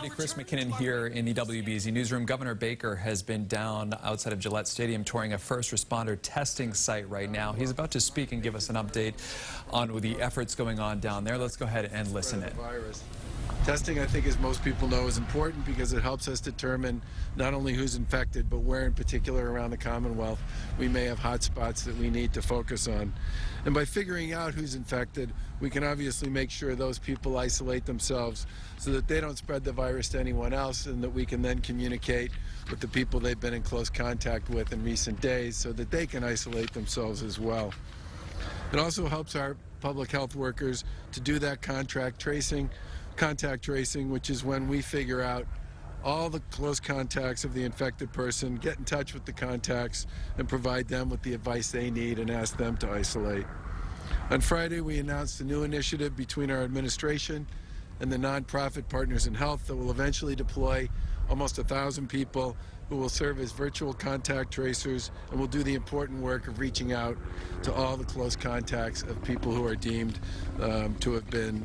Chris McKinnon here in the WBZ newsroom. Governor Baker has been down outside of Gillette Stadium touring a first responder testing site right now. He's about to speak and give us an update on the efforts going on down there. Let's go ahead and listen in. Testing, I think, as most people know, is important because it helps us determine not only who's infected, but where in particular around the Commonwealth we may have hot spots that we need to focus on. And by figuring out who's infected, we can obviously make sure those people isolate themselves so that they don't spread the virus to anyone else, and that we can then communicate with the people they've been in close contact with in recent days so that they can isolate themselves as well. It also helps our public health workers to do that contact tracing, which is when we figure out all the close contacts of the infected person, get in touch with the contacts, and provide them with the advice they need and ask them to isolate. On Friday, we announced a new initiative between our administration and the nonprofit Partners in Health that will eventually deploy almost 1,000 people who will serve as virtual contact tracers and will do the important work of reaching out to all the close contacts of people who are deemed to have been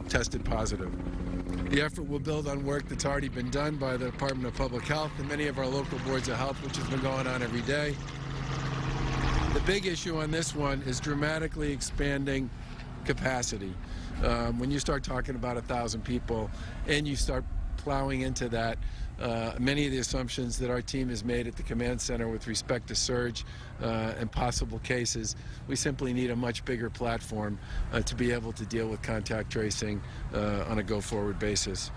tested positive. The effort will build on work that's already been done by the Department of Public Health and many of our local boards of health, which has been going on every day. The big issue on this one is dramatically expanding capacity. When you start talking about 1,000 people and you start plowing into that, many of the assumptions that our team has made at the command center with respect to surge and possible cases, we simply need a much bigger platform to be able to deal with contact tracing on a go-forward basis.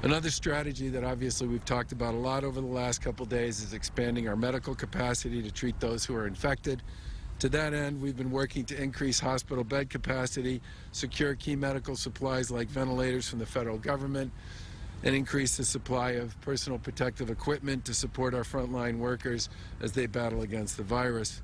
Another strategy that obviously we've talked about a lot over the last couple days is expanding our medical capacity to treat those who are infected. To that end, we've been working to increase hospital bed capacity, secure key medical supplies like ventilators from the federal government, and increase the supply of personal protective equipment to support our frontline workers as they battle against the virus.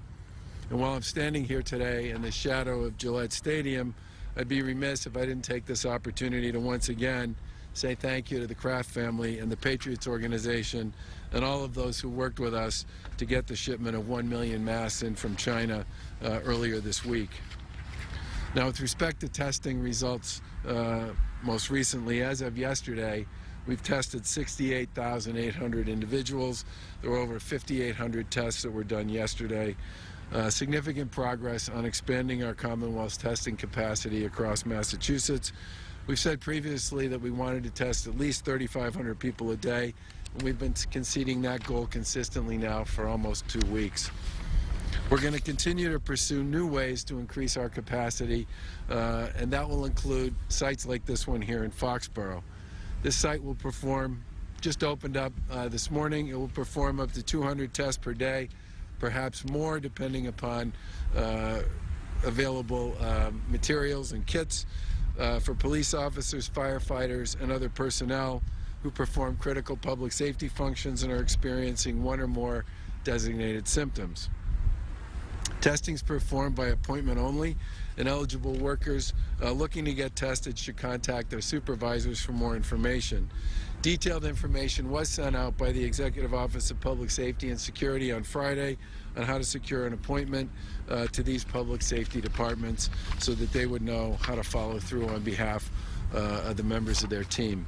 And while I'm standing here today in the shadow of Gillette Stadium, I'd be remiss if I didn't take this opportunity to once again say thank you to the Kraft family and the Patriots organization and all of those who worked with us to get the shipment of 1 million masks in from China earlier this week. Now, with respect to testing results, most recently, as of yesterday, we've tested 68,800 individuals. There were over 5,800 tests that were done yesterday. Significant progress on expanding our Commonwealth's testing capacity across Massachusetts. We've said previously that we wanted to test at least 3,500 people a day, and we've been conceding that goal consistently now for almost 2 weeks. We're going to continue to pursue new ways to increase our capacity, and that will include sites like this one here in Foxborough. This site will perform, just opened up this morning, it will perform up to 200 tests per day, perhaps more depending upon available materials and kits for police officers, firefighters, and other personnel who perform critical public safety functions and are experiencing one or more designated symptoms. Testing is performed by appointment only, and eligible workers looking to get tested should contact their supervisors for more information. Detailed information was sent out by the Executive Office of Public Safety and Security on Friday on how to secure an appointment to these public safety departments so that they would know how to follow through on behalf of the members of their team.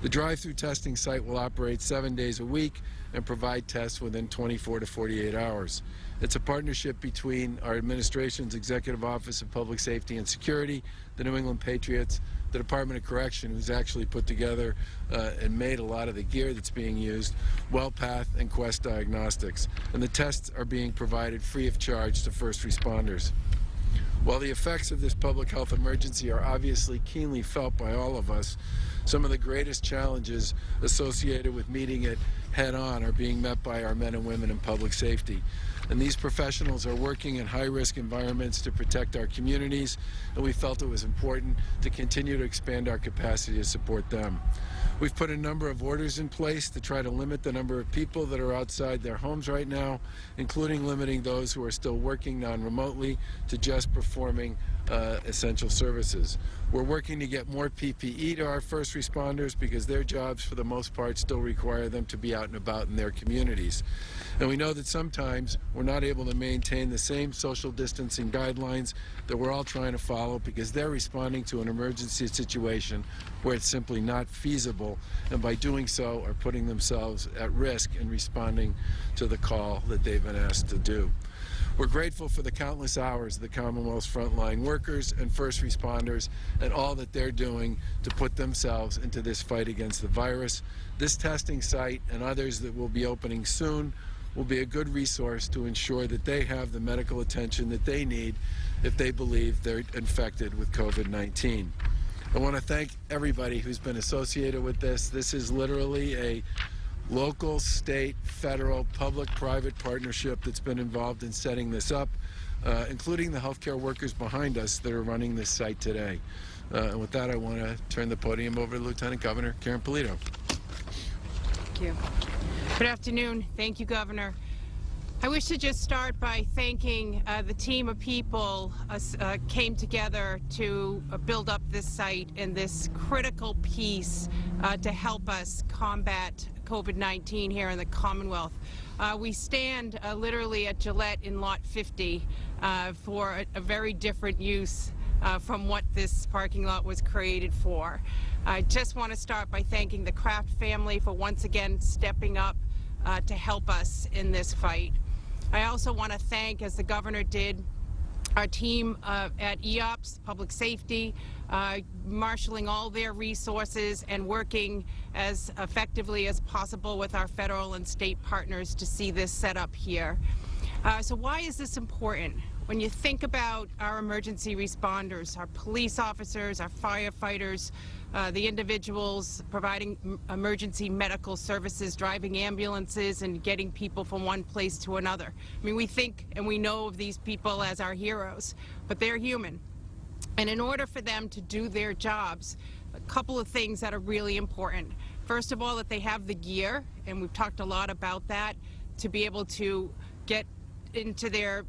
The drive-through testing site will operate 7 days a week and provide tests within 24 to 48 hours. It's a partnership between our administration's Executive Office of Public Safety and Security, the New England Patriots, the Department of Correction, who's actually put together and made a lot of the gear that's being used, WellPath and Quest Diagnostics. And the tests are being provided free of charge to first responders. While the effects of this public health emergency are obviously keenly felt by all of us, some of the greatest challenges associated with meeting it head-on are being met by our men and women in public safety. And these professionals are working in high-risk environments to protect our communities, and we felt it was important to continue to expand our capacity to support them. We've put a number of orders in place to try to limit the number of people that are outside their homes right now, including limiting those who are still working non-remotely to just performing essential services. We're working to get more PPE to our first responders because their jobs, for the most part, still require them to be out and about in their communities. And we know that sometimes we're not able to maintain the same social distancing guidelines that we're all trying to follow because they're responding to an emergency situation where it's simply not feasible, and by doing so are putting themselves at risk in responding to the call that they've been asked to do. We're grateful for the countless hours of the Commonwealth's frontline workers and first responders and all that they're doing to put themselves into this fight against the virus. This testing site and others that will be opening soon will be a good resource to ensure that they have the medical attention that they need if they believe they're infected with COVID-19. I want to thank everybody who's been associated with this. This is literally a local, state, federal, public-private partnership that's been involved in setting this up, including the healthcare workers behind us that are running this site today. And with that, I want to turn the podium over to Lieutenant Governor Karen Polito. Thank you. Good afternoon. Thank you, Governor. I wish to just start by thanking the team of people came together to build up this site and this critical piece to help us combat COVID-19 here in the Commonwealth. We stand literally at Gillette in Lot 50 for a very different use from what this parking lot was created for. I just want to start by thanking the Kraft family for once again stepping up to help us in this fight. I also want to thank, as the governor did, our team at EOPS, Public Safety, marshaling all their resources and working as effectively as possible with our federal and state partners to see this set up here. So why is this important? When you think about our emergency responders, our police officers, our firefighters, the individuals providing emergency medical services, driving ambulances and getting people from one place to another. I mean, we think and we know of these people as our heroes, but they're human. And in order for them to do their jobs, a couple of things that are really important. First of all, that they have the gear, and we've talked a lot about that, to be able to get into their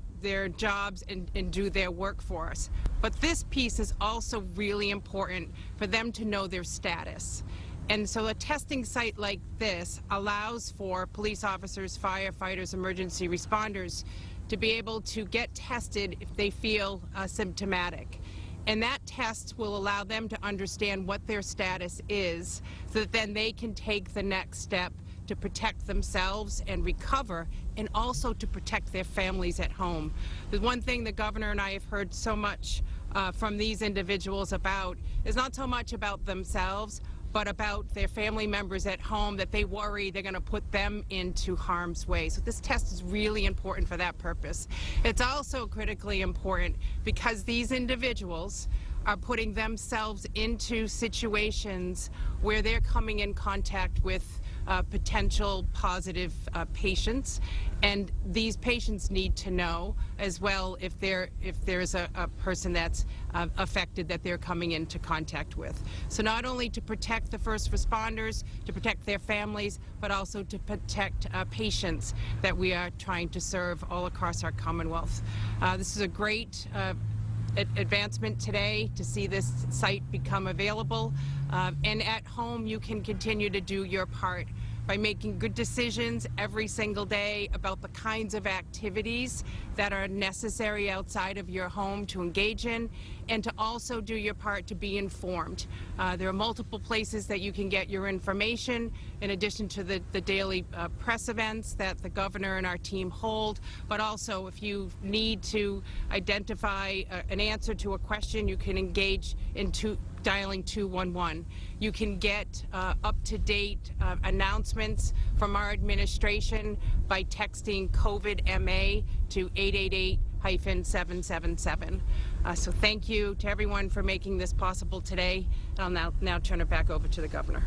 jobs and do their work for us. But this piece is also really important for them to know their status. And so a testing site like this allows for police officers, firefighters, emergency responders to be able to get tested if they feel symptomatic. And that test will allow them to understand what their status is so that then they can take the next step to protect themselves and recover, and also to protect their families at home. The one thing the governor and I have heard so much from these individuals about is not so much about themselves, but about their family members at home, that they worry they're going to put them into harm's way. So this test is really important for that purpose. It's also critically important because these individuals are putting themselves into situations where they're coming in contact with potential positive patients, and these patients need to know as well if there's a person that's affected that they're coming into contact with. So not only to protect the first responders, to protect their families, but also to protect patients that we are trying to serve all across our Commonwealth. This is a great advancement today to see this site become available, and at home you can continue to do your part by making good decisions every single day about the kinds of activities that are necessary outside of your home to engage in, and to also do your part to be informed. There are multiple places that you can get your information, in addition to the daily press events that the governor and our team hold, but also if you need to identify an answer to a question, you can engage in dialing 211. You can get up-to-date announcements from our administration by texting COVID-MA to 888-777. So thank you to everyone for making this possible today. I'll now turn it back over to the governor.